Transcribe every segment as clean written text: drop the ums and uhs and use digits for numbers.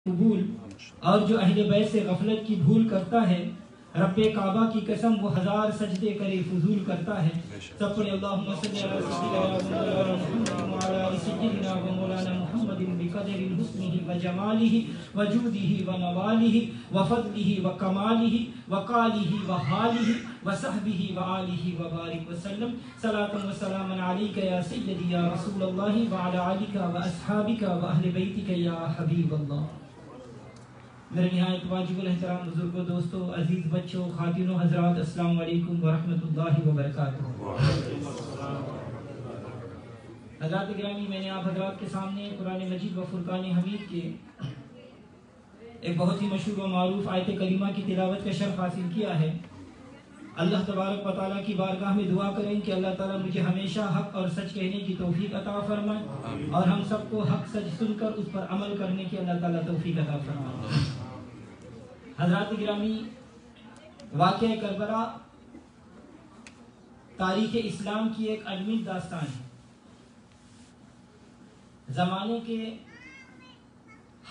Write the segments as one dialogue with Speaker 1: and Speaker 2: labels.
Speaker 1: قبول اور جو اہل بیت سے غفلت کی بھول کرتا ہے رب کعبہ کی قسم وہ 1000 سجدے کرے فضول کرتا ہے. سب پڑھے اللہم صلی علی سیدنا و مولانا محمد بقدر حسنہ و جمالہ و جودہ و نوالہ و فضلہ و کمالہ و قالہ و حالہ و صحبہ و آلہ و بارک وسلم. صلاۃ و سلام علیک یا سیدی یا رسول اللہ و علی آلک و اصحابک و اہل بیتک یا حبیب اللہ. میرے نہایت واجب الاحترام بزرگوں، دوستوں، عزیز بچوں، خواتین و حضرات، السلام علیکم ورحمۃ اللہ وبرکاتہ. حضرات گرامی، میں نے آپ حضرات کے سامنے قرآن مجید و فرقان حمید کے ایک بہت ہی مشہور و معروف آیت کریمہ کی تلاوت کا شرف حاصل کیا ہے. اللہ تبارک و تعالیٰ کی بارگاہ میں دعا کریں کہ اللہ تعالیٰ مجھے ہمیشہ حق اور سچ کہنے کی توفیق عطا فرمائے اور ہم سب کو حق سچ سن کر اس پر عمل کرنے کی اللہ تعالیٰ توفیق عطا فرمائے. حضرات گرامی، واقعہ کربلا تاریخ اسلام کی ایک علمی داستان ہے. زمانے کے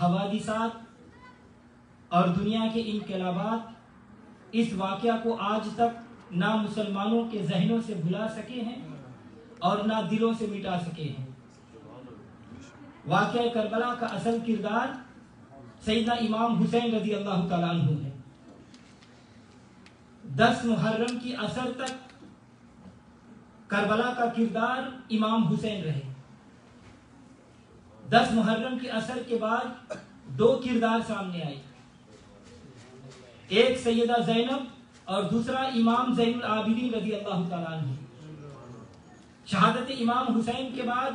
Speaker 1: حوادثات اور دنیا کے انقلابات اس واقعہ کو آج تک نہ مسلمانوں کے ذہنوں سے بھلا سکے ہیں اور نہ دلوں سے مٹا سکے ہیں. واقعہ کربلا کا اصل کردار سیدنا امام حسین رضی اللہ تعالیٰ عنہ ہے. 10 محرم کی عصر تک کربلا کا کردار امام حسین رہے. 10 محرم کی عصر کے بعد 2 کردار سامنے آئے، ایک سیدہ زینب اور دوسرا امام زین العابدین رضی اللہ تعالیٰ عنہ. شہادت امام حسین کے بعد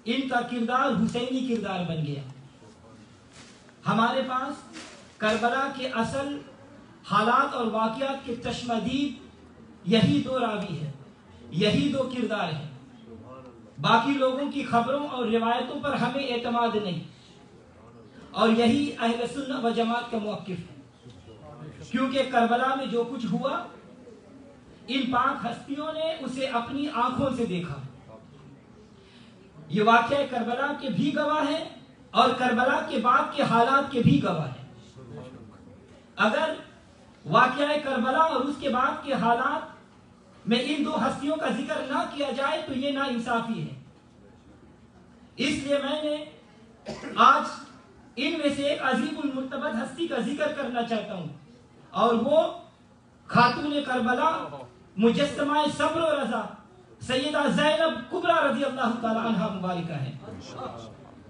Speaker 1: ان کا کردار حسینی کردار بن گیا. ہمارے پاس کربلا کے اصل حالات اور واقعات کے چشمدید یہی 2 راوی ہیں، یہی 2 کردار ہیں. باقی لوگوں کی خبروں اور روایتوں پر ہمیں اعتماد نہیں، اور یہی اہل سنت و جماعت کا موقف ہے. کیونکہ کربلا میں جو کچھ ہوا ان پاک ہستیوں نے اسے اپنی آنکھوں سے دیکھا. یہ واقعہ کربلا کے بھی گواہ ہیں اور کربلا کے بعد کے حالات کے بھی گواہ ہیں. اگر واقعہ کربلا اور اس کے بعد کے حالات میں ان 2 ہستیوں کا ذکر نہ کیا جائے تو یہ ناانصافی ہے. اس لیے میں نے آج ان میں سے ایک عظیم المرتبت ہستی کا ذکر کرنا چاہتا ہوں، اور وہ خاتون کربلا مجسمہ صبر و رضا سیدہ زینب کبریٰ رضی اللہ تعالی عنہا مبارکہ ہے.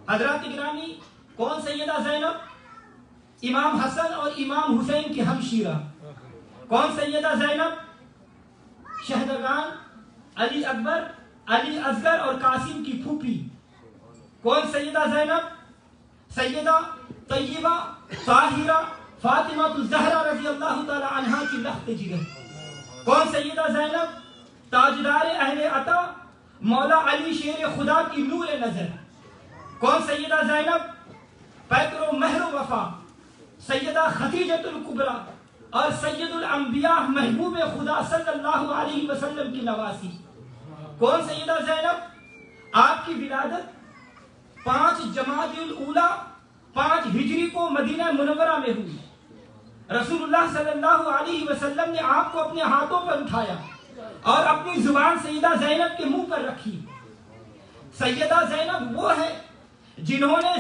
Speaker 1: حضرات گرامی، کون سیدہ زینب؟ امام حسن اور امام حسین کی ہمشیرہ. کون سیدہ زینب؟ شہدگان علی اکبر، علی اصغر اور قاسم کی پھوپھی. کون سیدہ زینب؟ سیدہ طیبہ طاہرہ فاطمہ الزہرا رضی اللہ تعالی عنہا کی لخت جگر. کون سیدہ زینب؟ تاجدار اہل عطا مولا علی شیر خدا کی نور نظر. کون سیدہ زینب؟ پیکر و مہر و وفا سیدہ خدیجۃ الکبریٰ اور سید الانبیاء محبوب خدا صلی اللہ علیہ وسلم کی نواسی. کون سیدہ زینب؟ آپ کی ولادت 5 جمادی الاولیٰ 5 ہجری کو مدینہ منورہ میں ہوئی. رسول اللہ صلی اللہ علیہ وسلم نے آپ کو اپنے ہاتھوں پر اٹھایا اور اپنی زبان سیدہ زینب کے منہ پر رکھی. سیدہ زینب وہ ہے جنہوں نے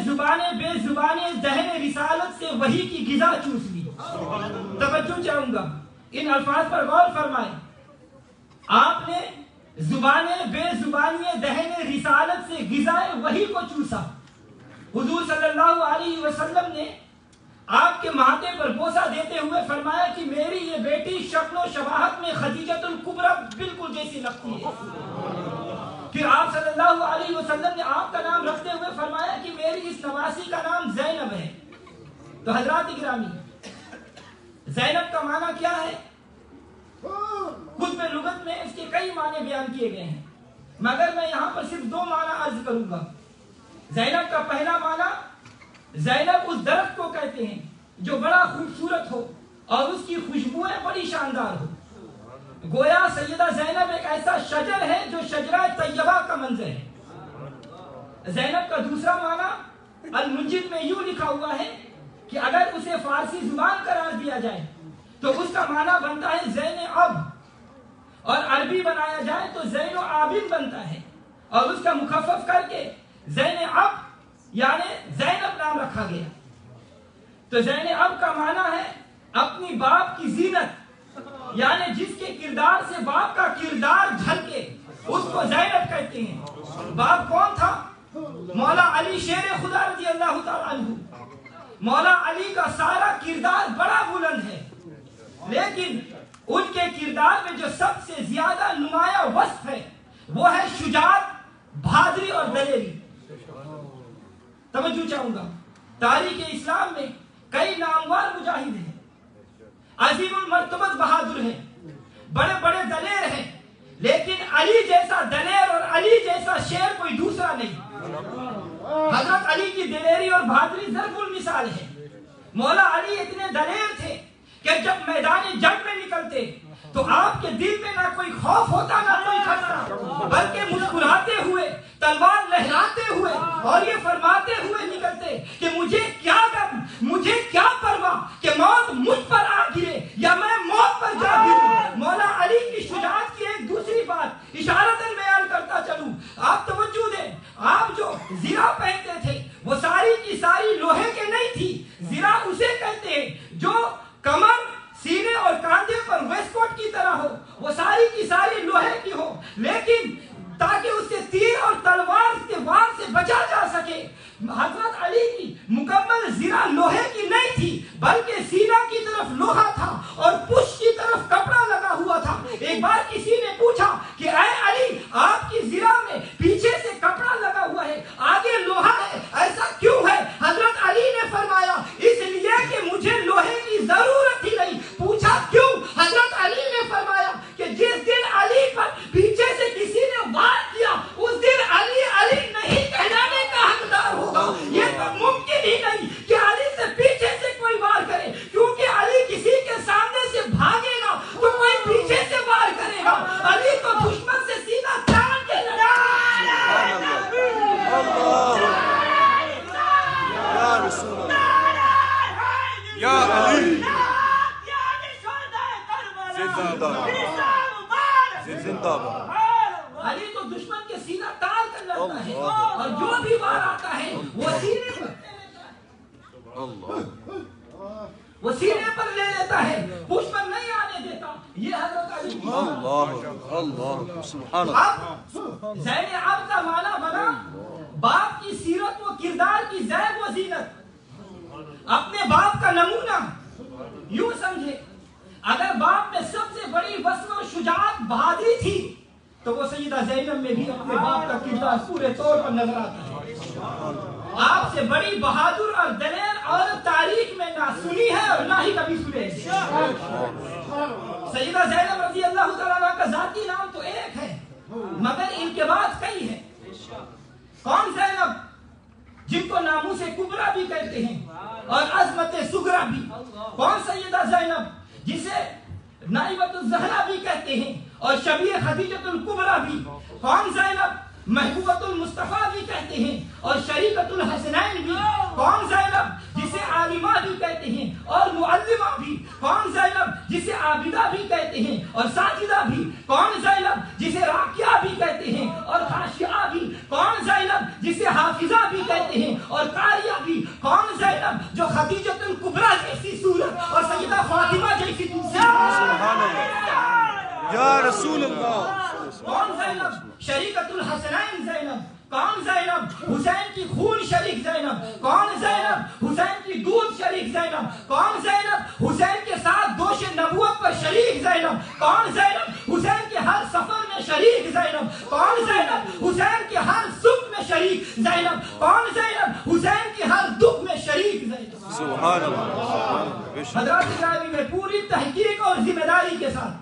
Speaker 1: بے زبانے دہن رسالت سے وحی کی غذا چوس لی. توجہ چاہوں گا، ان الفاظ پر غور فرمائیں. آپ نے بے زبانی دہن رسالت سے غذا وحی کو چوسا. حضور صلی اللہ علیہ وسلم نے آپ کے ماتھے پر بوسہ دیتے ہوئے فرمایا کہ میری یہ بیٹی شکل و شباہت میں خدیجۃ الکبریٰ بالکل جیسی لگتی ہے. پھر آپ صلی اللہ علیہ وسلم نے آپ کا نام رکھتے ہوئے فرمایا کہ میری اس نواسی کا نام زینب ہے. تو حضرات گرامی، زینب کا معنی کیا ہے؟ خود میں لغت میں اس کے کئی معنی بیان کیے گئے ہیں، مگر میں یہاں پر صرف 2 معنی عرض کروں گا. زینب کا پہلا معنی، زینب اس درخت کو کہتے ہیں جو بڑا خوبصورت ہو اور اس کی خوشبوئیں بڑی شاندار ہو. گویا سیدہ زینب ایک ایسا شجر ہے جو شجرہ طیبہ کا منظر ہے. زینب کا دوسرا معنی المنجد میں یوں لکھا ہوا ہے کہ اگر اسے فارسی زبان قرار دیا جائے تو اس کا معنی بنتا ہے زین اب، اور عربی بنایا جائے تو زین و عابد بنتا ہے، اور اس کا مخفف کر کے زین اب یعنی زینب نام رکھا گیا۔ تو زین اب کا معنی ہے اپنی باپ کی زینت، یعنی جس کے کردار سے باپ کا کردار جھلکے اس کو زینب کہتے ہیں۔ باپ کون تھا؟ مولا علی شیر خدا رضی اللہ تعالیٰ عنہ۔ مولا علی کا سارا کردار بڑا بلند ہے، لیکن ان کے کردار میں جو سب سے زیادہ نمایاں وصف ہے وہ ہے شجاعت، بہادری اور دلیری۔ توجہ چاہوں گا، تاریخ اسلام میں کئی نامور مجاہد ہیں، عظیم المرتبت بہادر ہیں، بڑے بڑے دلیر ہیں، لیکن علی جیسا دلیر اور علی جیسا شیر کوئی دوسرا نہیں۔ حضرت علی کی دلیری اور بہادری ضرب المثال ہے۔ مولا علی اتنے دلیر تھے کہ جب میدان جنگ میں نکلتے تو آپ کے دل میں نہ کوئی خوف ہوتا نہ کوئی خطرہ، بلکہ مسکراتے ہوئے، تلوار لہراتے ہوئے اور یہ فرماتے ہوئے نکلتے کہ مجھے کیا غم، مجھے کیا پرواہ کہ موت مجھ پر آ گرے یا میں موت پر جا گروں۔ مولا علی کی شجاعت کی ایک دوسری بات اشارتاً بیان کرتا چلوں، آپ توجہ دیں، آپ جو زرہ پہنتے تھے وہ ساری کی ساری لوہے کے نہیں تھی۔ زرہ اسے کہتے ہیں جو کمر، سینے اور کاندھے پر ویسٹ کوٹ کی طرح ہو، وہ ساری کی ساری لوہے کی ہو، لیکن تاکہ اس سے تیر اور تلوار کے وار سے بچا جا سکے۔ حضرت علی کی مکمل زرہ لوہے کی نہیں تھی، بلکہ سینہ کی طرف لوہا تھا اور پشت کی طرف کپڑا لگا ہوا تھا۔ ایک بار کسی نے پوچھا کہ اے علی، آپ کی زرہ میں پیچھے سے کپڑا لگا ہوا ہے، آگے لوہا ہے، ایسا کیوں ہے؟ حضرت علی نے فرمایا اس لیے کہ مجھے لوہے کی ضرورت ہی نہیں۔ پوچھا کیوں؟ حضرت علی نے فرمایا کہ جس دن علی پر پیچھے سے کسی نے وار کیا اس دن علی علی نہیں کہلانے کا حقدار ہوگا۔ یہ تو ممکن ہی نہیں کہ علی سے پیچھے سے کوئی وار کرے، کیونکہ علی کسی کے سامنے سے بھاگے گا تو کوئی پیچھے سے وار کرے گا۔ علی تو دشمن سے سینہ تان کے لڑا۔
Speaker 2: یا رسول اللہ، یا علی زندہ باد، زندہ باد۔
Speaker 1: علی تو دشمن کے سینہ تان کر لڑتا ہے، اور جو بھی وار آتا ہے وہ سینے پر وہ سینے پر لے لیتا ہے، پشت پر نہیں آنے دیتا۔ یہ حضرت علی کی
Speaker 2: اللہ سبحان اللہ۔
Speaker 1: اب زین اب کا معنی بنا باپ کی سیرت و کردار کی زیب و زینت، اپنے باپ کا نمونہ۔ یوں سمجھے اگر باپ میں سب سے بڑی وصف و شجاعت بہادری تھی تو وہ سیدہ زینب میں بھی اپنے باپ کا کردار پورے طور پر نظر آتا ہے۔ آپ سے بڑی بہادر اور دلیر عورت تاریخ میں نہ سنی ہے اور نہ ہی کبھی سنے۔ سیدہ زینب رضی اللہ تعالیٰ عنہ کا ذاتی نام تو ایک ہے مگر ان کے بعد کئی ہیں۔ کون زینب؟ جن کو ناموس کبریٰ بھی کہتے ہیں اور عظمت صغریٰ بھی۔ کون سیدہ زینب جسے نائبۃ الزہرا بھی کہتے ہیں اور شبیہ خدیجۃ الکبریٰ بھی؟ کون زینب؟ محبوبۃ المصطفیٰ بھی کہتے ہیں اور شریکۃ الحسنین بھی۔ کون زینب جسے عالمہ بھی کہتے ہیں اور معلمہ بھی؟ کون زینب جسے عابدہ بھی کہتے ہیں اور ساجدہ بھی؟ کون زینب جسے راکیہ بھی کہتے ہیں اور خاشعہ بھی؟ کون زینب جسے حافظہ بھی کہتے ہیں اور قاریہ بھی؟ کون زینب جو خدیجۃ الکبریٰ جیسی صورت اور سیدہ فاطمہ جیسی
Speaker 2: سبحان اللہ یا رسول اللہ۔
Speaker 1: کون زینب؟ شریکۃ الحسنین زینب۔ کون زینب؟ حسین کی خون شریک زینب۔ کون زینب؟ حسین کی دودھ شریک زینب۔ کون زینب؟ حسین کے ساتھ دوش نبوت پر شریک زینب۔ کون زینب؟ حسین کے ہر سفر میں شریک زینب۔ کون زینب؟ حسین کے ہر سکھ میں شریک زینب۔ کون زینب؟ حسین کے ہر دکھ میں شریک زینب۔
Speaker 2: سبحان اللہ۔
Speaker 1: حضرات گرامی میں پوری تحقیق اور ذمہ داری کے ساتھ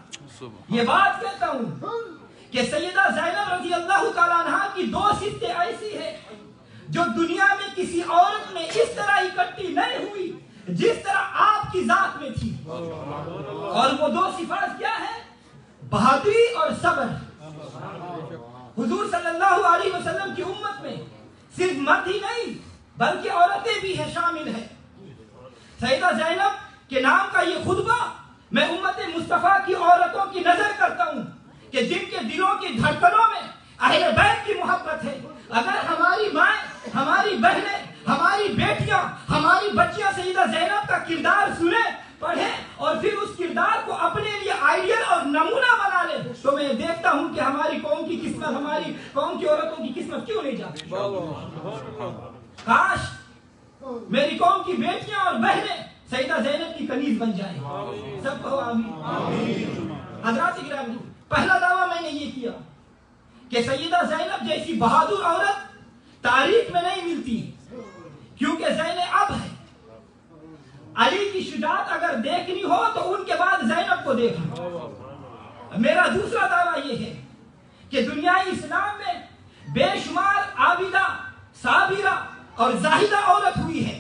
Speaker 1: یہ بات کہتا ہوں کہ سیدہ زینب رضی اللہ تعالیٰ عنہ کی دو صفتیں ایسی ہیں جو دنیا میں کسی عورت میں اس طرح اکٹھی نہیں ہوئی جس طرح آپ کی ذات میں تھی۔ اور وہ دو صفات کیا ہے؟ بہادری اور صبر۔ حضور صلی اللہ علیہ وسلم کی امت میں صرف مرد ہی نہیں بلکہ عورتیں بھی ہیں، شامل ہیں۔ سیدہ زینب کے نام کا یہ خطبہ میں امت مصطفیٰ کی عورتوں کی نظر کرتا ہوں کہ جن کے دلوں کی دھڑکنوں میں اہل بیت کی محبت ہے. اگر ہماری مائیں، ہماری بہنیں، ہماری بیٹیاں، ہماری بچیاں سیدہ زینب کا کردار سنیں، پڑھیں اور پھر اس کردار کو اپنے لیے آئیڈیل اور نمونہ بنا لیں، تو میں دیکھتا ہوں کہ ہماری قوم کی قسمت، ہماری قوم کی عورتوں کی قسمت کیوں نہیں جاتی. کاش میری قوم کی بیٹیاں اور بہنیں سیدہ زینب کی کنیز بن جائیں. سب کہو آمین. حضرات گرامی، پہلا دعویٰ میں نے یہ کیا کہ سیدہ زینب جیسی بہادر عورت تاریخ میں نہیں ملتی، کیونکہ زینب اب ہے. علی کی شجاعت اگر دیکھنی ہو تو ان کے بعد زینب کو دیکھنا. میرا دوسرا دعویٰ یہ ہے کہ دنیائے اسلام میں بے شمار عابدہ، صابرہ اور زاہدہ عورت ہوئی ہے.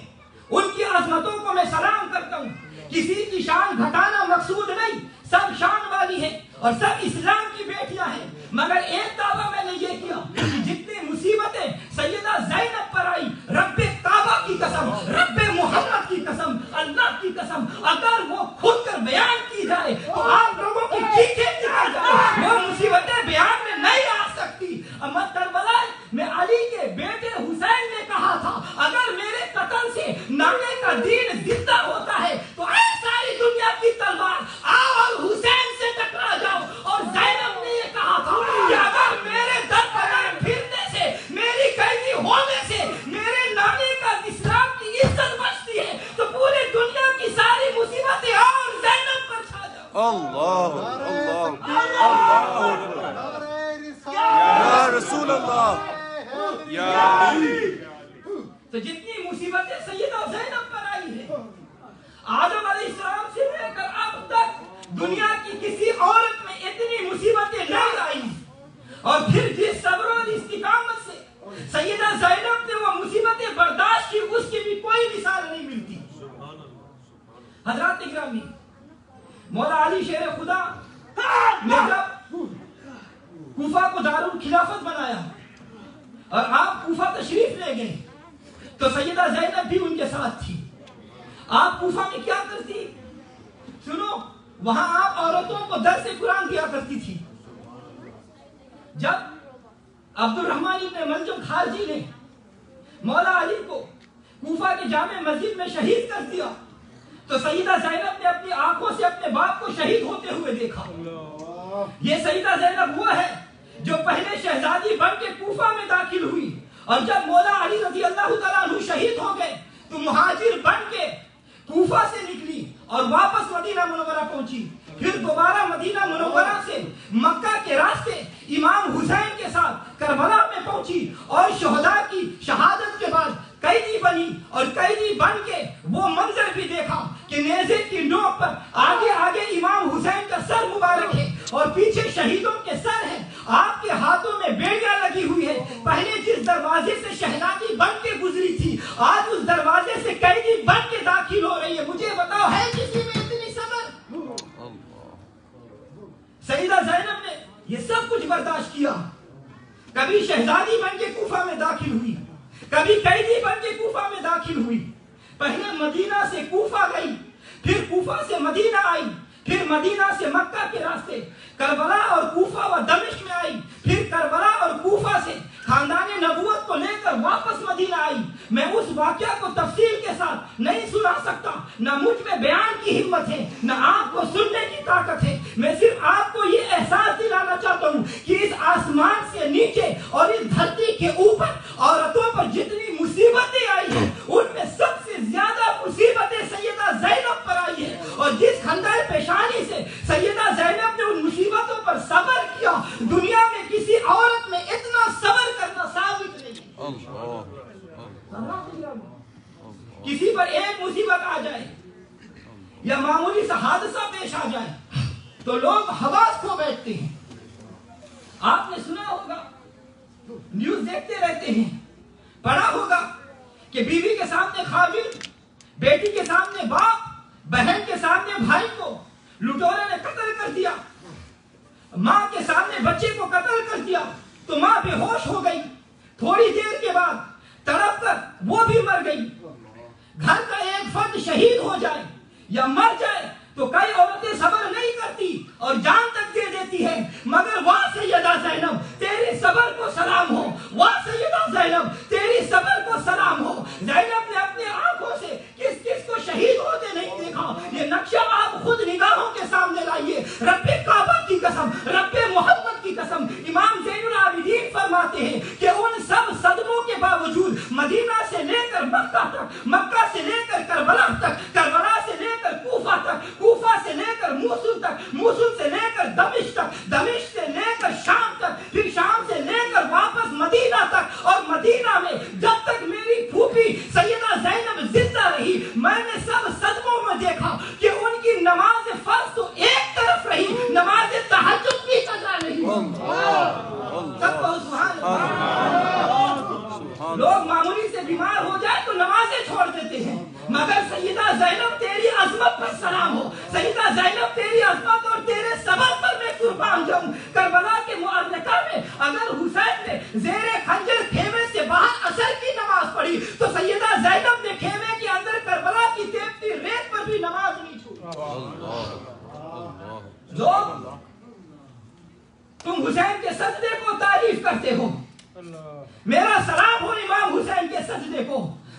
Speaker 1: ان کی عظمتوں کو میں سلام کرتا ہوں. کسی کی شان گھٹانا مقصود نہیں، سب شان والی ہے اور سب اسلام کی بیٹیاں ہیں. مگر ایک دعویٰ میں نے یہ کیا کہ جتنی مصیبتیں سیدہ زینب پر آئی، رب کعبہ کی قسم، رب محمد کی قسم، اللہ کی قسم، اگر وہ کھل کر بیان کی جائے تو آپ لوگوں کی چیخیں نکل جائیں. وہ مصیبتیں بیان میں نہیں آ سکتی. اما کربلا میں علی کے بیٹے حسین نے کہا تھا اگر میرے قتل سے نانے کا دین زندہ ہوتا ہے تو اے ساری دنیا کی تلوار آؤ اور حسین سے ٹکرا جاؤ. اور زینب نے یہ کہا تھا کہ اگر میرے در بدر پھرنے سے، میری قیدی ہونے سے میرے نانے کا اسلام کی عزت بچتی ہے تو پوری دنیا کی ساری مصیبتیں اور زینب پر چھا جاؤ.
Speaker 2: اللہ اللہ یا رسول اللہ یا
Speaker 1: تو جتنی مصیبتیں سیدہ زینب پر آئی ہے، آدم علیہ السلام سے لے کر اب تک دنیا کی کسی عورت میں اتنی مصیبتیں نہیں آئی. اور پھر جس صبر اور استقامت سے سیدہ زینب نے وہ مصیبتیں برداشت کی، اس کی بھی کوئی مثال نہیں ملتی. حضرات اکرامی، مولا علی شیر خدا نے جب کوفہ کو دارالخلافت بنایا اور آپ کوفہ تشریف لے گئے تو سیدہ زینب بھی ان کے ساتھ تھی. آپ کوفہ میں کیا کرتی؟ سنو، وہاں آپ عورتوں کو درس قرآن دیا کرتی تھی. جب عبد الرحمن ابن ملجم خارجی نے مولا علی کو کوفہ کے جامع مسجد میں شہید کر دیا تو سیدہ زینب نے اپنی آنکھوں سے اپنے باپ کو شہید ہوتے ہوئے دیکھا. یہ سیدہ زینب وہ ہے جو پہلے شہزادی بن کے کوفہ میں داخل ہوئی اور جب مولا علی رضی اللہ تعالیٰ عنہ شہید ہو گئے تو مہاجر بن کے کوفہ سے نکلی اور واپس مدینہ منورہ پہنچی. پھر دوبارہ مدینہ منورہ سے مکہ کے راستے امام حسین کے ساتھ کربلا میں پہنچی اور شہداء کی شہادت کے بعد قیدی بنی اور قیدی بن کے وہ منظر بھی دیکھا کہ نیزے کی نوک پر آگے آگے امام حسین کا سر مبارک ہے اور پیچھے شہیدوں کے سر ہیں. آپ کے ہاتھوں میں بیڑیاں لگی ہوئی ہے. پہلے جس دروازے سے شہزادی بن کے گزری تھی آج اس دروازے سے قیدی بن کے داخل ہو رہی ہے. مجھے بتاؤ ہے کسی میں اتنی صبر؟ سیدہ زینب نے یہ سب کچھ برداشت کیا. کبھی شہزادی بن کے کوفہ میں داخل ہوئی، کبھی قیدی بن کے کوفہ میں داخل ہوئی. پہلے مدینہ سے کوفہ گئی، پھر کوفہ سے مدینہ آئی، پھر مدینہ سے مکہ کے راستے کربلا اور کوفہ و دمشق میں آئی، پھر کربلا اور کوفہ سے خاندان نبوت کو لے کر واپس مدینہ آئی. میں اس واقعہ کو تفصیل کے ساتھ نہیں سنا سکتا، نہ مجھ میں بیان کی ہمت ہے، نہ آپ کو سننے کی طاقت ہے. میں صرف آپ کو یہ احساس دلانا چاہتا ہوں کہ اس آسمان سے نیچے اور اس دھرتی کے اوپر عورتوں پر جتنی مصیبتیں آئی ہیں ان میں سب سے زیادہ مصیبتیں سیدہ زینب پر آئی ہے. اور جس خندۂ پیشانی سے سیدہ زینب نے ان مصیبتوں پر صبر کیا، دنیا میں کسی عورت میں اتنا صبر کرنا ثابت نہیں. کسی پر ایک مصیبت آ جائے یا معمولی سا حادثہ پیش آ جائے تو لوگ حواس کھو بیٹھتے ہیں. آپ نے سنا ہوگا، نیوز دیکھتے رہتے ہیں، پڑھا ہوگا کہ بیوی کے سامنے خاوند، بیٹی کے سامنے باپ، بہن کے سامنے بھائی کو لٹورے نے قتل کر دیا، ماں کے سامنے بچے کو قتل کر دیا تو ماں بے ہوش ہو گئی. تھوڑی دیر کے بعد تڑپ کر وہ بھی مر گئی. گھر کا ایک فرد مرد شہید ہو جائے یا مر جائے تو کئی عورتیں صبر نہیں کرتی اور جان تک دے دیتی ہے، مگر واہ سیدہ زینب تیری صبر کو سلام ہو، واہ سیدہ زینب تیری صبر کو سلام ہو۔ زینب نے اپنے آنکھوں سے کس کس کو شہید ہوتے نہیں دیکھا، یہ نقشہ آپ خود نگاہوں کے سامنے لائیے۔ رب کعبہ کی قسم، رب محمد کی قسم، امام زین العابدین فرماتے ہیں کہ ان سب صدموں کے باوجود مدینہ سے لے کر مکہ تک، مکہ سے لے کر کربلا تک، کربلا سے لے کر کوفہ تک، کوفہ سے لے کر موصل تک، موصل سے لے کر دمشق تک، دمشق سے لے کر شام تک، پھر شام سے لے کر واپس مدینہ تک، اور مدینہ میں جب تک میری پھوپھی سیدہ زینب زندہ رہی میں نے سب صدموں میں دیکھا کہ ان کی نماز فرض تو ایک طرف رہی، نماز تہجد بھی قضا نہیں۔ سب کو سبحان اللہ۔ لوگ معمولی سے بیمار ہو جائے تو نمازیں چھوڑ دیتے ہیں، مگر سیدہ زینب تیری عظمت پر سلام ہو، سیدہ زینب تیری عظمت اور تیرے صبر پر میں قربان جاؤں۔ کربلا کے معرکہ میں اگر حسین نے زیر خنجر خیمے سے باہر عصر کی نماز پڑھی تو سیدہ زینب نے خیمے کے اندر کربلا کی تیپتی ریت پر بھی نماز نہیں چھوڑی۔ لوگ تم حسین کے سجدے کو تعریف کرتے ہو، میرا سلام ہو امام حسین کے سجدے کو،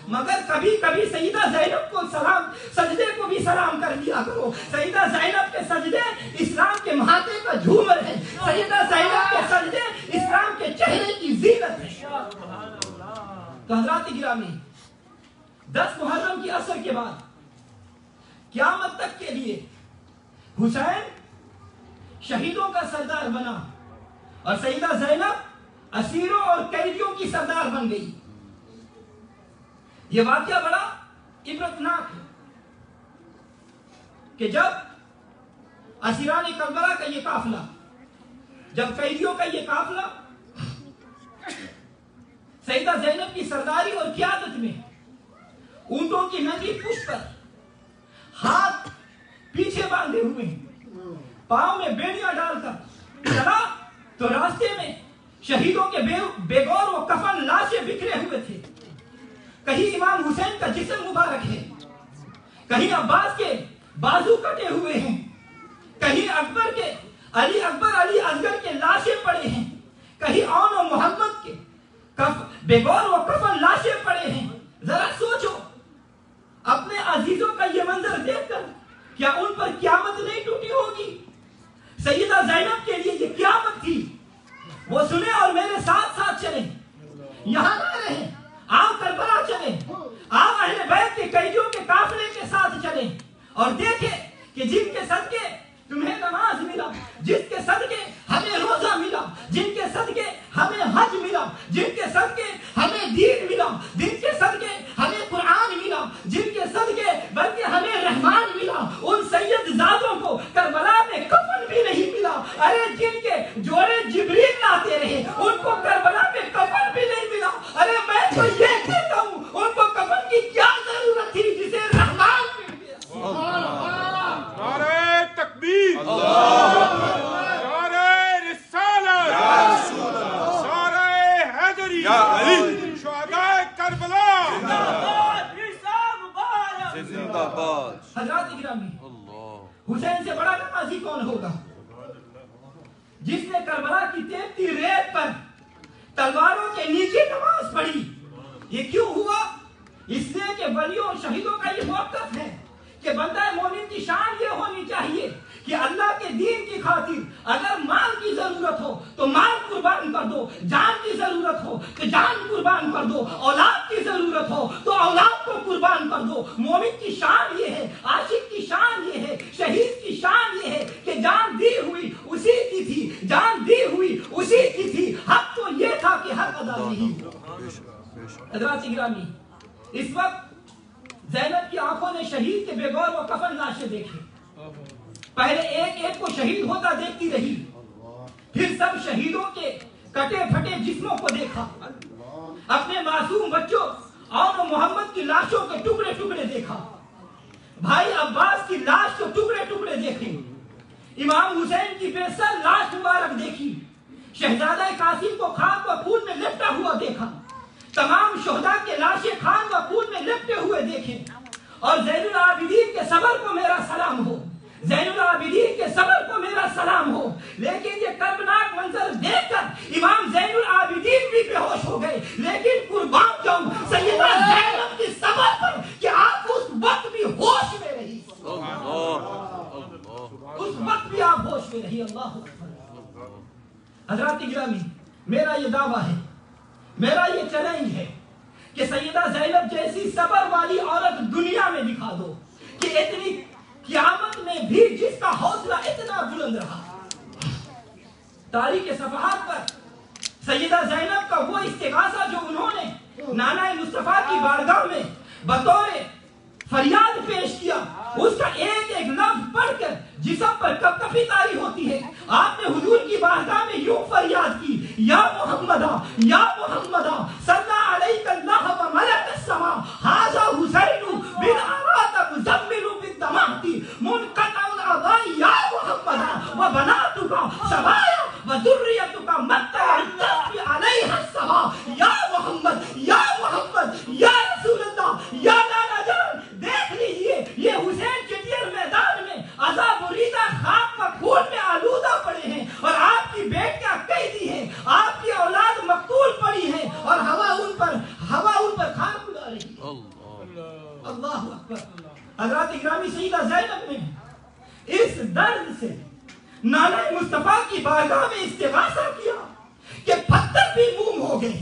Speaker 1: مگر کبھی کبھی سیدہ زینب کو سلام، سجدے کو بھی سلام کر دیا کرو۔ سیدہ زینب کے سجدے اسلام کے ماتھے کا جھومر ہے، سیدہ زینب کے سجدے اسلام کے چہرے کی زینت ہے۔ تو حضرات گرامی، 10 محرم کی عصر کے بعد قیامت تک کے لیے حسین شہیدوں کا سردار بنا اور سیدہ زینب اسیروں اور قیدیوں کی سردار بن گئی۔ یہ واقعہ بڑا عبرتناک ہے کہ جب اسیران کربلا کا یہ قافلہ، جب قیدیوں کا یہ قافلہ سیدہ زینب کی سرداری اور قیادت میں اونٹوں کی ننگی پشت پر، ہاتھ پیچھے باندھے ہوئے، پاؤں میں بیڑیاں ڈال کر چلا تو راستے میں شہیدوں کے بے غور و کفن لاشیں بکھرے ہوئے تھے۔ کہیں امام حسین کا جسم مبارک ہے، کہیں عباس کے بازو کٹے ہوئے ہیں، کہیں اکبر کے علی اصغر کے لاشیں پڑے ہیں، کہیں اون و محمد کے بے غور و کفن لاشیں پڑے ہیں۔ ذرا سوچو اپنے عزیزوں کا یہ منظر دیکھ کر کیا ان پر قیامت نہیں ٹوٹی ہوگی؟ سیدہ زینب کے لیے یہ قیامت تھی۔ وہ سنیں اور میرے ساتھ ساتھ چلیں، یہاں نہ رہیں، آپ کربلا چلیں، آپ اہل بیت کے قیدیوں کے قافلے کے ساتھ چلیں اور دیکھیں کہ جن کے صدقے تمہیں نماز ملا، جس کے صدقے ہمیں روزہ ملا، جن کے صدقے ہمیں حج ملا، جن کے صدقے ہمیں دین ملا، جن کے صدقے ہمیں قرآن ملا، جن کے صدقے بلکہ ہمیں رحمان ملا، ان سید زادوں کو کربلا میں کفن بھی نہیں ملا۔ ارے جن کے جوڑے جبریل لاتے رہے ان کو کربلا میں کفن بھی نہیں ملا۔ ارے میں تو یہ کہتا ہوں ان کو کفن کی کیا ضرورت تھی جسے رحمان مل گیا۔
Speaker 2: نعرہ تکبیر، نعرہ رسالت، نعرہ حیدری، شہداء کربلا زندہ باد۔
Speaker 1: حضرات گرامی، حسین سے بڑا نمازی کون ہوگا جس نے کربلا کی تیپتی ریت پر تلواروں کے نیچے نماز پڑھی؟ یہ کیوں ہوا؟ اس لیے کہ ولیوں اور شہیدوں کا یہ موقف ہے کہ بندہ مومن کی شان یہ ہونی چاہیے کہ اللہ کے دین کی خاطر اگر مال کی ضرورت ہو تو مال قربان کر دو، جان کی ضرورت ہو تو جان قربان کر دو، اولاد کی ضرورت ہو تو اولاد کو قربان کر دو۔ مومن کی شان یہ ہے، عاشق کی شان یہ ہے، شہید کی شان یہ ہے کہ جان دی ہوئی اسی کی تھی، جان دی ہوئی اسی کی تھی، حق تو یہ تھا کہ حق ادا نہیں ہوا۔ حضرات گرامی، اس وقت زینب کی آنکھوں نے شہید کے بے غور و کفن لاشیں دیکھی۔ پہلے ایک ایک کو شہید ہوتا دیکھتی رہی، پھر سب شہیدوں کے کٹے پھٹے جسموں کو دیکھا، اپنے معصوم بچوں اور محمد کی لاشوں کے ٹکڑے ٹکڑے دیکھا، بھائی عباس کی لاش کے ٹکڑے ٹکڑے دیکھے، امام حسین کی بے سر لاش مبارک دیکھی، شہزادہ قاسم کو خاک و خون میں لپٹا ہوا دیکھا، تمام شہداء کے لاشیں خاک و خون میں لپٹے ہوئے دیکھے، اور زین العابدین کے صبر کو میرا سلام ہو، زین العابدین کے صبر کو میرا سلام ہو۔ لیکن یہ کربناک منظر دیکھ کر امام زین العابدین بھی بے ہوش ہو گئے، لیکن قربان جاؤں سیدہ زینب کے صبر پر کہ آپ اس وقت بھی ہوش میں رہی، اس وقت بھی آپ ہوش میں رہی۔ اللہ اکبر۔ حضرات گرامی، میرا یہ دعویٰ ہے، میرا یہ چیلنج ہے کہ سیدہ زینب جیسی صبر والی عورت دنیا میں دکھا دو کہ اتنی قیامت میں بھی جس کا حوصلہ اتنا بلند رہا۔ تاریخ صفحات پر سیدہ زینب کا وہ استغاثہ جو انہوں نے نانا مصطفیٰ کی بارگاہ میں بطور فریاد پیش کیا، اس کا ایک ایک لفظ پڑھ کر جسم پر کپ کپی طاری ہوتی ہے۔ آپ نے حضور کی بارگاہ میں یوں فریاد کی، یا محمدہ یا محمدہ صلی علیک اللہ و ملک السماء ھذا حسین بن اراد مزمل بالدماۃ منقطع الاعضاء یا محمدہ و بناتک سبایا و ذریتک متع الطف علیہ السماء یا محمد یا محمد یا رسول اللہ یا نانا جان۔ دیکھ لیجئے یہ حسین چٹیر میدان میں عذاب بریدہ خاک کا خون میں آلودہ پڑے ہیں، اور آپ کی بیٹیاں قیدی ہیں، آپ کی اولاد مقتول پڑی ہے، اور ہوا ان پر خاک اڑا رہی ہے۔ اللہ اکبر۔ حضرات اکرامی، سیدہ زینب نے اس درد سے نانا مصطفیٰ کی بارگاہ میں استغاثہ کیا کہ پتھر بھی موم ہو گئے،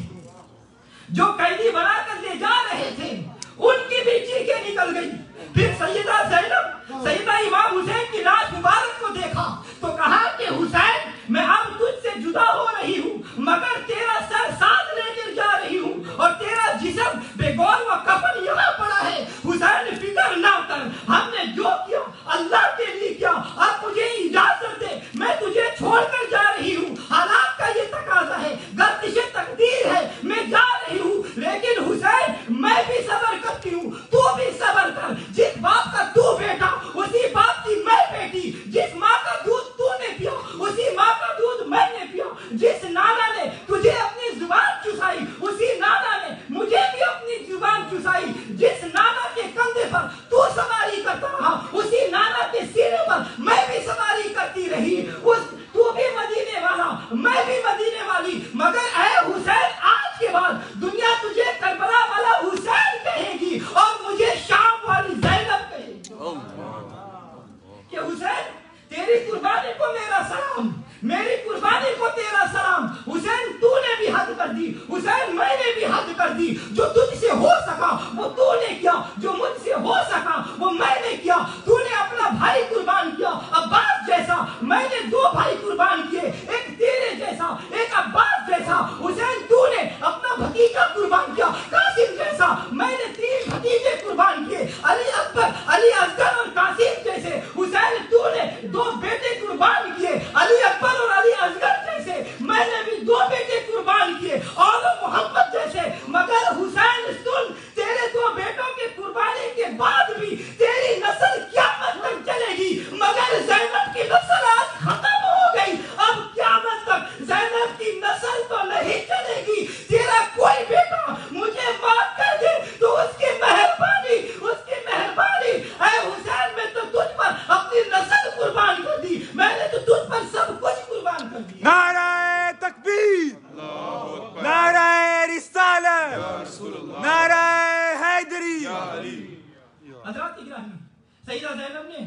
Speaker 1: جو قیدی بنا کر لے جا رہے تھے ان کی بھی چیخیں نکل گئی۔ پھر سیدہ زینب سیدہ امام حسین کی لاش مبارک کو دیکھا تو کہا کہ حسین میں اب تجھ سے جدا ہو رہی ہوں، مگر تیرا سر ساتھ لے کر جا رہی ہوں، اور تیرا جسم بے گور و کفن یہاں پڑا ہے۔ حسین فکر نہ کر، ہم نے جو کیا اللہ کے لیے کیا، اب مجھے اجازت دے، میں تجھے چھوڑ کر جا رہی ہوں۔ حالات کا یہ تقاضا ہے، گردش تقدیر ہے، میں جا رہی ہوں، لیکن حسین میں بھی صبر کرتی ہوں، تو بھی صبر کر۔ جس باپ کا تو بیٹا اسی باپ کی میں بیٹی، جس ماں کا دودھ تو نے پیا اسی ماں کا دودھ میں نے پیا، جس نانا نے تجھے اپنی زبان چسائی اسی نانا نے مجھے بھی اپنی زبان چسائی، جس نانا کے کندھے پر تو سواری کرتا رہا اسی نانا کے سینے پر میں بھی سواری کرتی رہی۔ تو بھی مدینے والا، میں بھی مدینے والی، مگر اے حسین آج کے بعد دنیا تجھے کربلا والا حسین کہے گی اور مجھے شام والی زینب کہے گی کہ حسین تیری قربانی کو میرا سلام، میری قربانی کو تیرا سلام۔ حسین تو نے بھی حد کر دی، حسین میں نے بھی حد کر دی، جو تجھ سے ہو سکا وہ تو نے کیا، جو مجھ سے ہو سکا وہ میں نے کیا۔ تو نے اپنا بھائی قربان کیا عباس جیسا، میں نے 2 بھائی قربان کیے، ایک تیرے جیسا ایک عباس جیسا۔ حسین تو نے اپنا بھتیجا قربان کیا قاسم جیسا، میں نے 3 بھتیجے قربان کیے، علی اکبر علی اصغر اور قاسم جیسے۔ حسین تو نے 2 بیٹے قربان کیے، علی اکبر اور علی اصغر جیسے، میں نے بھی 2 بیٹے قربان کیے اور محمد جیسے۔ مگر حسین سن، تیرے 2 بیٹوں کے قربانی کے بعد بھی تیری نسل قیامت تک چلے گی، مگر زینب کی نسل آج ختم ہو گئی، اب قیامت تک زینب کی نسل تو نہیں چلے گی۔ تیرا کوئی بیٹا مجھے معاف کر دے تو اس کی مہربانی اے حسین، میں تو تجھ پر اپنی نسل قربان کر دی، میں نے تو تجھ پر سب کچھ قربان کر دیا۔
Speaker 2: نعرہ تکبیر، نعرہ رسالت، نعرہ حیدری۔
Speaker 1: حضرات اکرامی، سیدہ زینب نے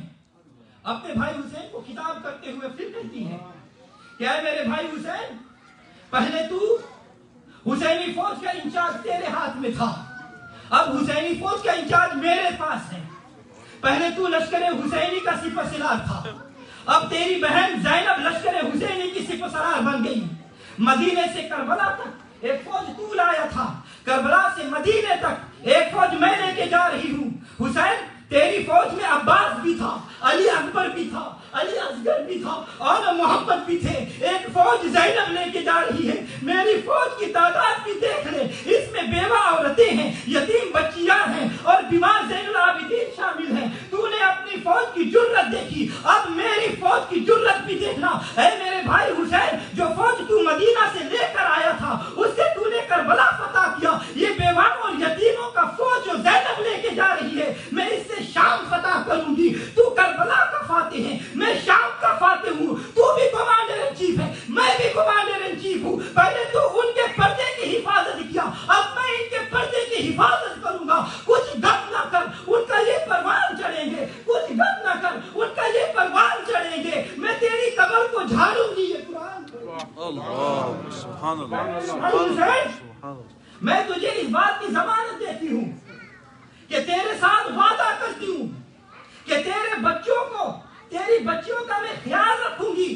Speaker 1: اپنے بھائی حسین کو خطاب کرتے ہوئے پھر کہتی ہے کہ اے میرے بھائی حسین، پہلے تو حسینی فوج کا انچارج تیرے ہاتھ میں تھا، اب حسینی فوج کا انچارج میرے پاس ہے۔ پہلے تو لشکر حسینی کا سپہ سالار تھا، اب تیری بہن زینب لشکر حسینی کی سپہ سالار بن گئی۔ مدینے سے کربلا تک ایک فوج تو لایا تھا، کربلا سے مدینے تک ایک فوج میں لے کے جا رہی ہوں۔ حسین تیری فوج میں عباس بھی تھا، علی اکبر بھی تھا، علی اصغر بھی تھا اور محمد بھی تھے، ایک فوج زینب لے کے جا رہی ہے۔ میری فوج کی تعداد بھی دیکھ لے، اس میں بیوہ عورتیں ہیں، یتیم بچیاں ہیں اور بیمار زین العابدین شامل ہیں۔ تو نے اپنی فوج کی جرت دیکھی، اب میری فوج کی جرت بھی دیکھنا۔ اے میرے بھائی حسین، جو فوج تو مدینہ سے لے کر آیا تھا اس سے تو نے کربلا فتح کیا، یہ بیوانوں اور یتیموں کا فوج جو زینب لے کے جا رہی ہے، میں اس سے حسین میں تجھے اس بات کی ضمانت دیتی ہوں کہ تیرے ساتھ وعدہ کرتی ہوں کہ تیرے بچوں کو، تیری بچیوں کا میں خیال رکھوں گی،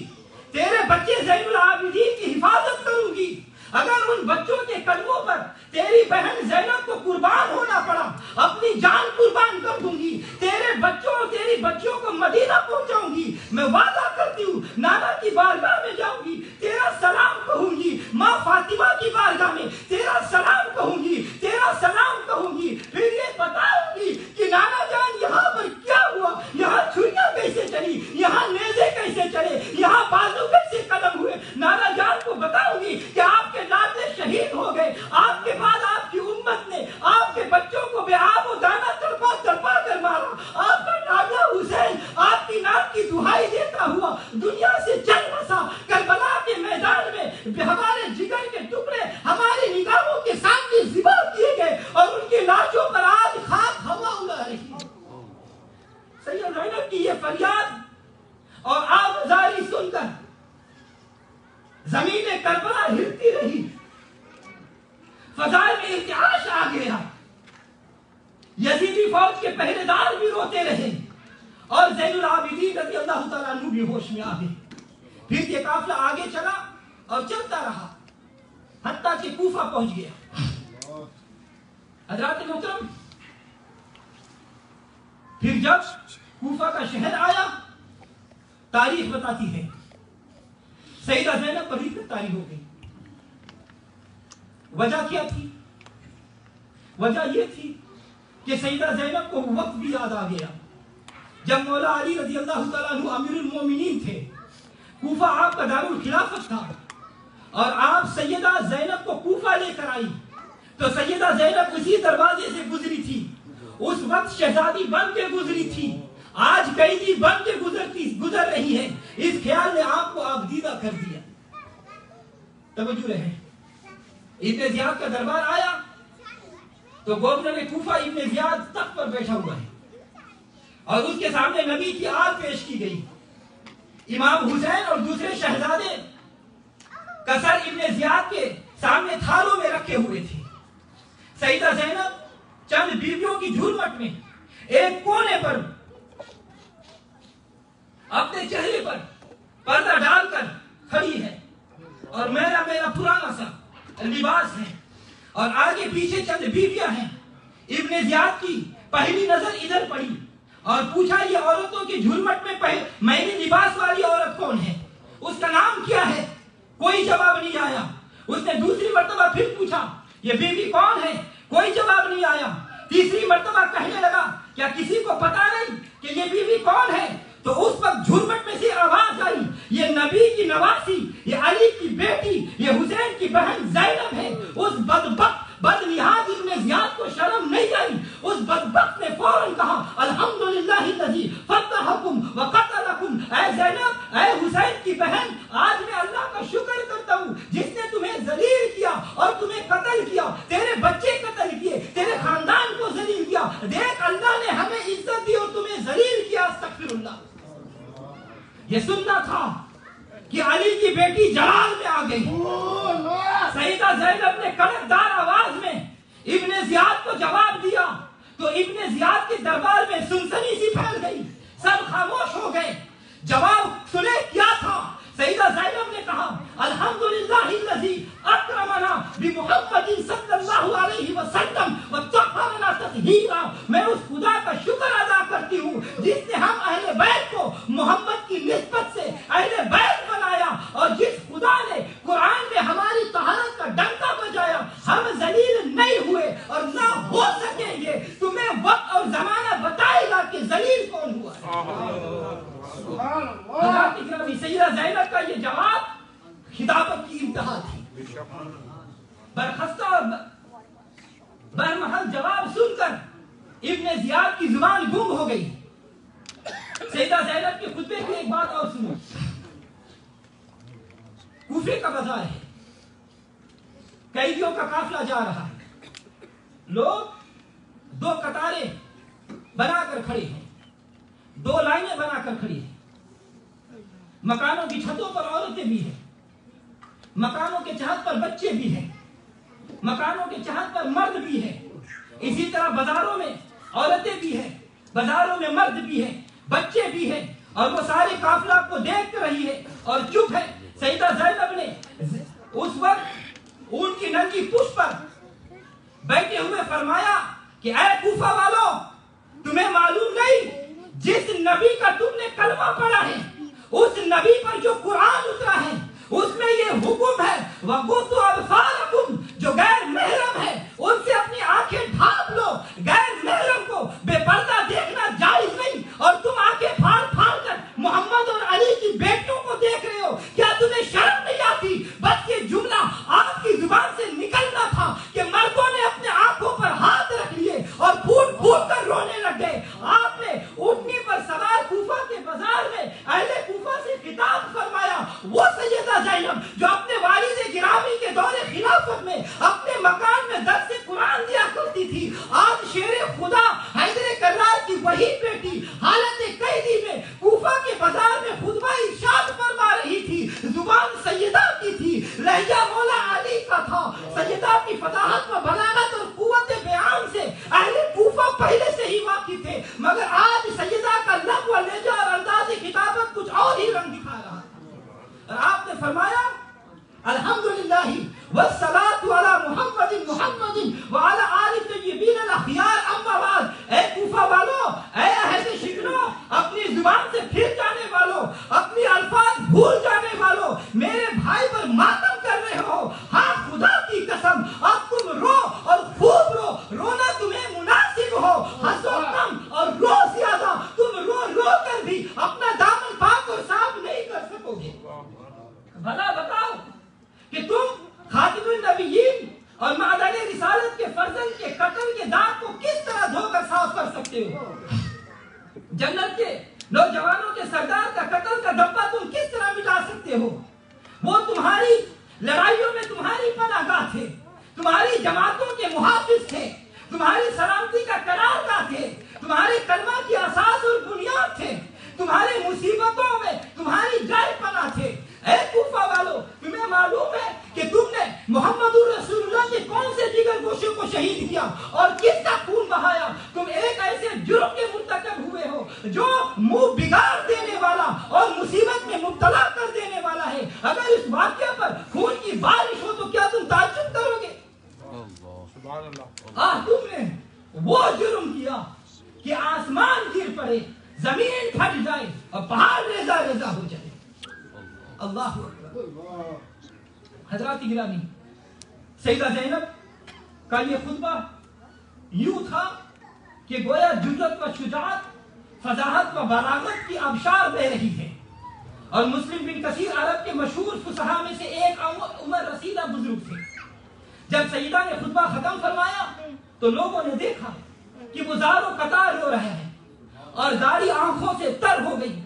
Speaker 1: تیرے بچے زین العابدین کی حفاظت کروں گی۔ اگر ان بچوں کے قدموں پر تیری بہن زینب کو قربان ہونا پڑا، اپنی جان قربان کر دوں گی، تیرے بچوں اور تیری بچیوں کو مدینہ پہنچاؤں گی۔ میں وعدہ کرتی ہوں نانا کی بارگاہ میں جاؤں گی، تیرا سلام کہوں گی، ماں فاطمہ کی بارگاہ میں تیرا سلام کہوں گی، تیرا سلام کہوں گی، پھر یہ بتاؤں گی کہ نانا جان یہاں پر کیا ہوا، یہاں چھریاں کیسے چلی، یہاں نیزے کیسے چلے، یہاں بازو کیسے قدم ہوئے۔ نانا جان کو بتاؤں گی کہ آپ کے دادے شہید ہو گئے، آپ کے بعد آپ کی امت نے آپ کے بچوں کو بے آب و دانہ تڑپا تڑپا کر مارا۔ آپ کا دادا حسین آپ کی نام کی دہائی دیتا ہوا دنیا سے چل بسا۔ کربلا کے میدان میں ہمارے جگر کے ٹکڑے ہماری نگاہوں کے سامنے ذبح کیے گئے اور ان کی لاشوں پر آج خاک ہوا اڑا رہی ہے۔ سید زینب کی یہ فریاد اور آوازاری سن کر زمین کربلا ہلتی رہی، فضائے میں ارتعاش آ گیا، یزیدی فوج کے پہرے دار بھی روتے رہے اور زین العابدین رضی اللہ تعالیٰ عنہ بھی ہوش میں آ گئے۔ پھر یہ قافلہ آگے چلا اور چلتا رہا حتیٰ کہ کوفہ پہنچ گیا۔ حضرات محترم، پھر جب کوفہ کا شہر آیا، تاریخ بتاتی ہے سیدہ زینب پر ردت طاری ہو گئی۔ وجہ کیا تھی؟ وجہ یہ تھی کہ سیدہ زینب کو وقت بھی یاد آ گیا جب مولا علی رضی اللہ تعالیٰ عنہ امیر المومنین تھے، کوفہ آپ کا دارالخلافت تھا اور آپ سیدہ زینب کو کوفہ لے کر آئی تو سیدہ زینب اسی دروازے سے گزری تھی، اس وقت شہزادی بن کے گزری تھی، آج قیدی بن کے گزر رہی ہے۔ اس خیال نے آپ کو آبدیدہ کر دیا۔ توجہ رہے، ابن زیاد کا دربار آیا تو گورنر کوفہ ابن زیاد تخت پر بیٹھا ہوا ہے اور اس کے سامنے نبی کی آل پیش کی گئی۔ امام حسین اور دوسرے شہزادے قصر ابن زیاد کے سامنے تھالوں میں رکھے ہوئے تھے۔ سیدہ زینب چند بیویوں کی جھرمٹ میں ایک کونے پر اپنے چہرے پر پردہ ڈال کر کھڑی ہے اور میرا پرانا سا لباس ہے اور آگے پیچھے چند بیویاں ہیں۔ ابن زیاد کی پہلی نظر ادھر پڑی اور پوچھا یہ عورتوں کی جھرمٹ میں میری لباس والی عورت کون ہے، اس کا نام کیا ہے؟ کوئی جواب نہیں آیا۔ اس نے دوسری مرتبہ پھر پوچھا یہ بیوی کون ہے؟ کوئی جواب نہیں آیا۔ تیسری مرتبہ کہنے لگا کیا کسی کو پتا نہیں کہ یہ بیوی کون ہے؟ تو اس وقت جھرمٹ میں سے آواز آئی یہ نبی کی نواسی، یہ علی کی بیٹی، یہ حسین کی بہن زینب ہے۔ اس بدبخت بدنہاد ابن زیاد کو شرم نہیں آئی، اس بدبخت نے فوراً کہا الحمدللہ الذی فتحکم وقتلکم، اے زینب، اے حسین کی بہن، آج میں اللہ کا شکر کرتا ہوں جس نے تمہیں ذلیل کیا اور تمہیں قتل کیا، تیرے بچے قتل کیے، تیرے خاندان کو ذلیل کیا۔ دیکھ اللہ نے ہمیں عزت دی اور تمہیں ذلیل کیا، استغفر اللہ۔ یہ سننا تھا کہ علی کی بیٹی جلال میں آ گئی۔ سیدہ زینب نے کڑکدار آواز میں ابن زیاد کو جواب دیا تو ابن زیاد کے دربار میں سنسنی سی پھیل گئی، سب خاموش ہو گئے۔ جواب سنے کیا تھا؟ سیدہ زینب نے کہا الحمدللہ الذی اکرمنا بمحمد صلی اللہ علیہ وسلم وطہرنا تطہیرا، میں اس خدا کا شکر ادا کرتی ہوں جس نے ہم اہل بیت کو محمد کی نسبت سے اہل بیت بنایا اور جس خدا نے قرآن میں ہماری طہارت کا ڈنکا بجایا۔ ہم ذلیل نہیں ہوئے اور نہ ہو سکیں گے۔ تمہیں وقت اور زمانہ بتائے گا کہ ذلیل کون ہوا ہے۔ سیدہ زینب کا یہ جواب خطابت کی انتہا تھی۔ برخستہ اور برمحل جواب سن کر ابن زیاد کی زبان گم ہو گئی۔ سیدہ زینب کے خطبے کی ایک بات اور سنو۔ کوفے کا بازار ہے، قیدیوں کا قافلہ جا رہا ہے، لوگ دو قطاریں بنا کر کھڑے ہیں، دو لائنیں بنا کر کھڑی ہیں۔ مکانوں کی چھتوں پر عورتیں بھی ہیں، مکانوں کے چھت پر بچے بھی ہیں۔ مکانوں کے چھت پر مرد بھی ہے، اسی طرح بازاروں میں عورتیں بھی ہیں، بازاروں میں مرد بھی ہیں، بچے بھی ہیں، اور وہ سارے قافلہ کو دیکھ رہی ہے اور چپ ہے۔ سیدہ زینب نے اس وقت ان کی ننگی پشت پر بیٹھے ہوئے فرمایا کہ اے کوفہ والو، تمہیں معلوم نہیں جس نبی کا تم نے کلمہ پڑھا ہے، اس نبی پر جو قرآن اترا ہے، اس میں یہ حکم ہے وَغُضُّوا أَبْصَارَكُمْ، جو غیر محرم ہے ان سے اپنی آنکھیں ڈھانپ لو۔ غیر محرم کو بے پردہ دیکھنا جائز نہیں، اور تم آنکھیں پھاڑ پھاڑ کر محمد اور علی کی بیٹیوں کو دیکھ رہے ہو، کیا تمہیں شرم نہیں آتی؟ بس یہ جملہ آپ کی زبان سے نکلنا تھا کہ مردوں نے اپنے آنکھوں پر ہاتھ رکھ لیے اور پھوٹ پھوٹ کر رونے لگ گئے۔ آپ نے اونٹنی پر سوار کوفہ کے بازار میں اہل کوفہ سے خطاب فرمایا، وہ سیدہ زینب جو اپنے والد گرامی کے دور خلافت میں اپنے مکان میں درس قرآن دیا کرتی تھی، آج شیر خدا حیدر کرار کی وہی بیٹی حالت قیدی میں کوفہ کے بازار میں خطبہ ارشاد فرما رہی تھی۔ زبان سیدہ کی تھی، لہجہ مولا علی کا تھا۔ سیدہ کی فصاحت و بلاغت اور قوت بیان سے اہل کوفہ پہلے سے ہی واقف تھے، مگر آج سیدہ کا لب و لہجہ اور انداز خطابت کچھ اور ہی رنگ دکھا رہا تھا۔ اور آپ نے فرمایا الحمدللہ والصلاة علی محمد محمد وعلی آل طیبین الاخیار، اما بعد۔ اے کوفہ والو، اے عہد شکنو، اپنی زبان سے پھر جانے والو، اپنی الفاظ بھول جانے والو، میرے بھائی پر ماتم کر رہے ہو۔ ہاں خدا کی قسم، اب تم رو اور خوب رو، رونا تمہیں مناسب ہو، ہنسو کم اور رو زیادہ۔ تم رو رو کر بھی اپنا دامن پاک اور صاف نہیں کر سکو گے۔ بھلا بتاؤ کہ تم خاتم النبیین اور معدن رسالت کے فرزند کے قتل کے داغ کو کس طرح دھو کر صاف کر سکتے ہو؟ جنت کے نوجوانوں کے سردار کا قتل کا دھبا تم کس طرح مٹا سکتے ہو؟ وہ تمہاری لڑائیوں میں تمہاری پناہ گاہ تھے، تمہاری جماعتوں کے محافظ تھے، تمہاری سلامتی کا قرارگاہ تھے، تمہارے کلمہ کی اساس اور بنیاد تھے، تمہاری مصیبتوں میں تمہاری جائے پناہ تھے۔ اے کوفہ والو، تمہیں معلوم ہے کہ تم نے محمد رسول اللہ کے کون سے جگر گوشے کو شہید کیا اور کس کا خون بہایا؟ تم ایک ایسے جرم کے مرتکب ہوئے ہو جو منہ بگاڑ دینے والا اور مصیبت میں مبتلا کر دینے والا ہے۔ اگر اس واقعہ پر خون کی بارش ہو تو کیا تم تعجب کرو گے؟ تم نے وہ جرم کیا کہ آسمان گر پڑے، زمین پھٹ جائے اور پہاڑ ریزہ ریزہ ہو جائے۔ اللہ اکبر۔ حضرات گرامی، سیدہ زینب کا یہ خطبہ یوں تھا کہ گویا جرأت و شجاعت، فصاحت و بلاغت کی ابشار دے رہی ہے۔ اور مسلم بن کثیر عرب کے مشہور فصحاء میں سے ایک عمر رسیدہ بزرگ تھے۔ جب سیدہ نے خطبہ ختم فرمایا تو لوگوں نے دیکھا کہ وہ زار و قطار رو رہے ہیں اور داڑھی آنکھوں سے تر ہو گئی،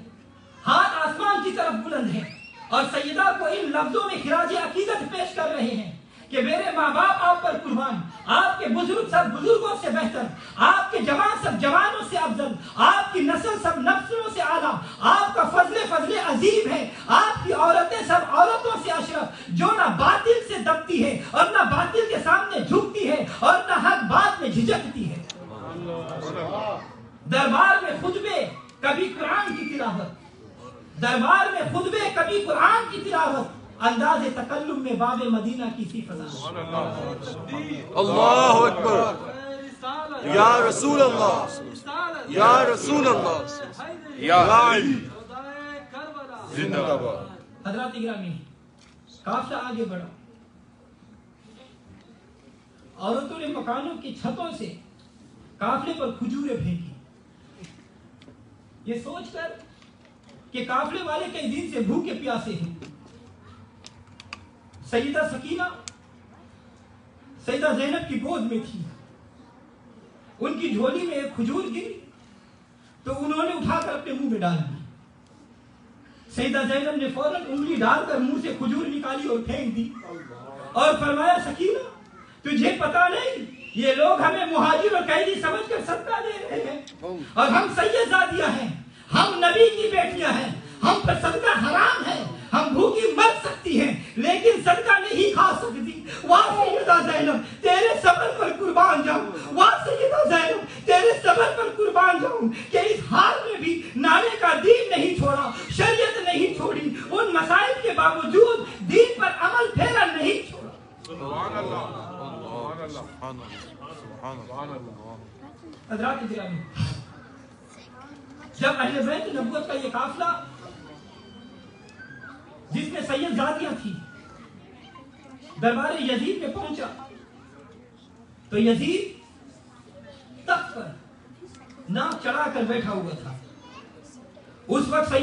Speaker 1: ہاتھ آسمان کی طرف بلند ہے، اور سیدہ کو ان لفظوں میں خراج عقیدت پیش کر رہے ہیں کہ میرے ماں باپ آپ پر قربان، آپ کے بزرگ سب بزرگوں سے بہتر، آپ کے جوان سب جوانوں سے افضل، آپ کی نسل سب نسلوں سے اعلیٰ، آپ کا فضل عظیم ہے، آپ کی عورتیں سب عورتوں سے اشرف، جو نہ باطل سے دبتی ہے اور نہ باطل کے سامنے جھکتی ہے اور نہ حق بات میں جھجکتی ہے۔ دربار میں خطبے کبھی قرآن کی تلاوت، دربار میں خطبے کبھی قرآن کی تلاوت، انداز تکلم میں باب مدینہ کی سی فضا۔
Speaker 2: اللہ اکبر، یا رسول اللہ، یا رسول اللہ، یا علی، زندہ باد۔
Speaker 1: حضرات گرامی، قافلہ آگے بڑھا، عورتوں نے مکانوں کی چھتوں سے قافلے پر کھجوریں پھینکی، یہ سوچ کر کہ قافلے والے کئی دن سے بھوکے پیاسے ہیں۔ سیدہ سکینہ سیدہ زینب کی گود میں تھی، ان کی جھولی میں ایک کھجور گری تو انہوں نے اٹھا کر اپنے منہ میں ڈال دی۔ سیدہ زینب نے فوراً انگلی ڈال کر منہ سے کھجور نکالی اور پھینک دی اور فرمایا سکینہ، تجھے پتا نہیں یہ لوگ ہمیں مہاجر اور قیدی سمجھ کر صدقہ دے رہے ہیں، اور ہم سیدزادیاں ہیں، ہم نبی کی بیٹیاں ہیں، ہم پر صدقہ حرام ہے، ہم بھوکی مر سکتی ہیں لیکن صدقہ نہیں کھا سکتی۔ واہ سیدہ زینب تیرے صبر پر قربان جاؤں، واہ سیدہ زینب تیرے صبر پر قربان جاؤں کہ اس حال میں بھی نانے کا دین نہیں چھوڑا، شریعت نہیں چھوڑی، ان مسائل کے باوجود دین پر عمل پھیرا نہیں چھوڑا۔
Speaker 2: سبحان اللہ، سبحان اللہ، سبحان اللہ۔
Speaker 1: حضرات گرامی، جب اہل بیت نبوت کا یہ قافلہ جس میں سید زادیاں تھی دربار یزید میں پہنچا تو یزید تخت پر ناک چڑھا کر بیٹھا ہوا تھا۔ اس وقت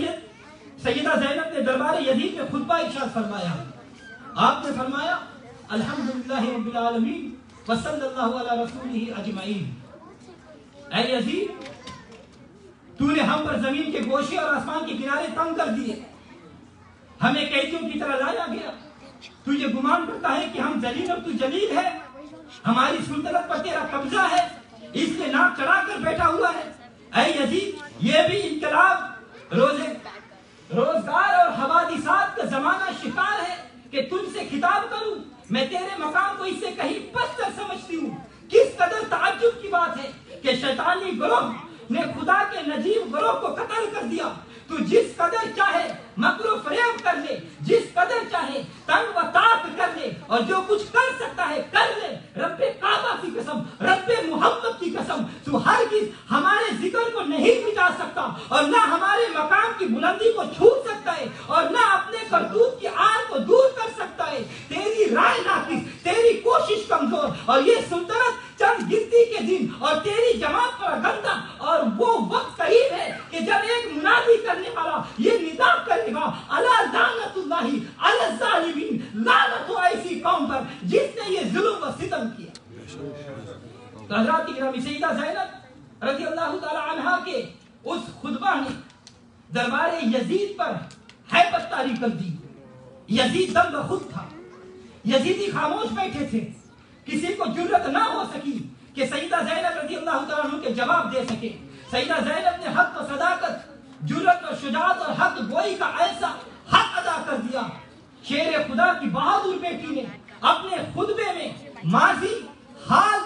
Speaker 1: سیدہ زینب نے دربار یزید میں خطبہ ارشاد فرمایا۔ آپ نے فرمایا الحمدللہ رب العالمین وصلی اللہ علی رسولہ اجمعین۔ اے یزید، تو نے ہم پر زمین کے گوشے اور آسمان کے کنارے تنگ کر دیے، ہمیں قیدیوں کی طرح لایا گیا، تو یہ گمان کرتا ہے کہ ہم ذلیل اور تو جلیل ہے، ہماری سلطنت پر تیرا قبضہ ہے، اس لیے ناک چڑھا کر بیٹھا ہوا ہے۔ اے یزید، یہ بھی انقلاب روزگار اور حوادثات کا زمانہ شکار ہے کہ تجھ سے خطاب کروں، میں تیرے مقام کو اس سے کہیں پستر سمجھتی ہوں۔ کس قدر تعجب کی بات ہے کہ شیطانی گروہ نے خدا کے نجیب گروہ کو قتل کر دیا۔ تو جس قدر چاہے مکر و فریب کر لے، جس قدر چاہے تنگ و تاق کر لے، اور جو کچھ کر سکتا ہے کر لے، رب کعبہ کی قسم، رب محمد کی قسم، تو ہرگز ہمارے ذکر کو نہیں مٹا سکتا، اور نہ ہمارے مقام کی بلندی کو چھو سکتا ہے، اور نہ اپنے کرتوت کی آر کو دور کر سکتا ہے۔ تیری رائے ناقص، تیری کوشش کمزور، اور یہ سلطنت چند گنتی کے دن، اور تیری جماعت پر گندا، اور وہ وقت قریب ہے کہ جب ایک منادی کرنے والا یہ ندا کرے گا الا لعنت اللہ علی الظالمین، لعنت ہو ایسی قوم پر جس نے یہ ظلم و ستم کیا۔ تو حضرات گرامی، سیدہ زینب رضی اللہ تعالی عنہا کے اس خطبہ نے دربار یزید پر ہیبت طاری کر دی۔ یزید دم بخود تھا، یزیدی خاموش بیٹھے تھے، کسی کو جرأت نہ ہو سکی کہ سیدہ زینب رضی اللہ تعالیٰ عنہ کے جواب دے سکے۔ سیدہ زینب نے حق و صداقت، جرأت و شجاعت اور حق گوئی کا ایسا حق ادا کر دیا۔ شیر خدا کی بہادر بیٹی نے اپنے خطبے میں ماضی، حال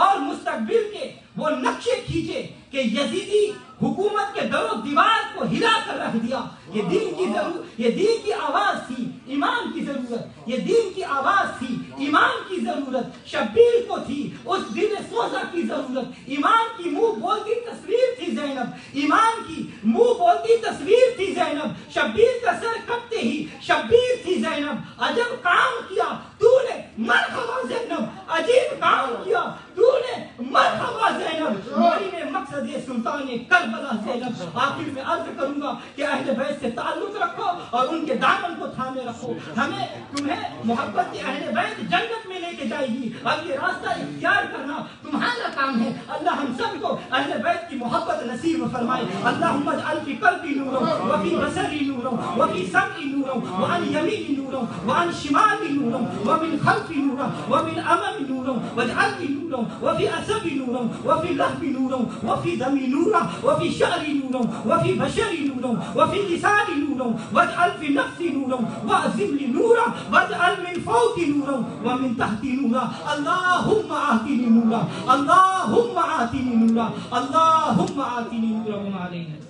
Speaker 1: اور مستقبل کے وہ نقشے کھینچے کہ یزیدی حکومت کے در و دیوار کو ہلا کر رکھ دیا۔ یہ دین کی ضرورت، یہ دین کی آواز تھی، ایمان کی ضرورت، یہ دین کی آواز تھی، ایمان کی ضرورت۔ شبیر کو تھی اس دل سوزا کی ضرورت، ایمان کی منہ بولتی تصویر تھی زینب، ایمان کی منہ بولتی تصویر تھی زینب۔ شبیر کا سر کٹتے ہی شبیر تھی زینب۔ عجب کام کیا تو نے مرحبا زینب، عجیب کام کیا تو نے مرحبا زینب۔ میری میں مقصد یہ سلطان کربلا زینب۔ آخر میں عرض کروں گا کہ اہل بیت سے تعلق رکھو اور ان کے دامن کو تھامے رکھو۔ ہمیں تمہیں محبت کے اہل بیت جنت میں لے کے جائے گی، اب یہ راستہ اختیار کرنا تمہارا کام ہے۔ اللہ ہم سب کو اہل بیت کی محبت نصیب فرمائے۔ اللہم اجعل فی قلبی نورا وفی بصری نورا وفی سمعی نورا وعن یمینی نورا وعن شمالی نورا ومن خلفی نورا ومن امامی نورا واجعلنی نورا وفی عصبی نورا وفی لحبی نورا وفی دمی نورا وفی شعری نورا وفی بشری نورا وفی لسانی نورا واجعل فی نفسی نورا واعظم لی نورا واجعل من فوقی نورا ومن تحتی نورا۔ اللہم آتنی نورا، اللہم آتنی نورا، اللہم آتنی نورا وما علینا۔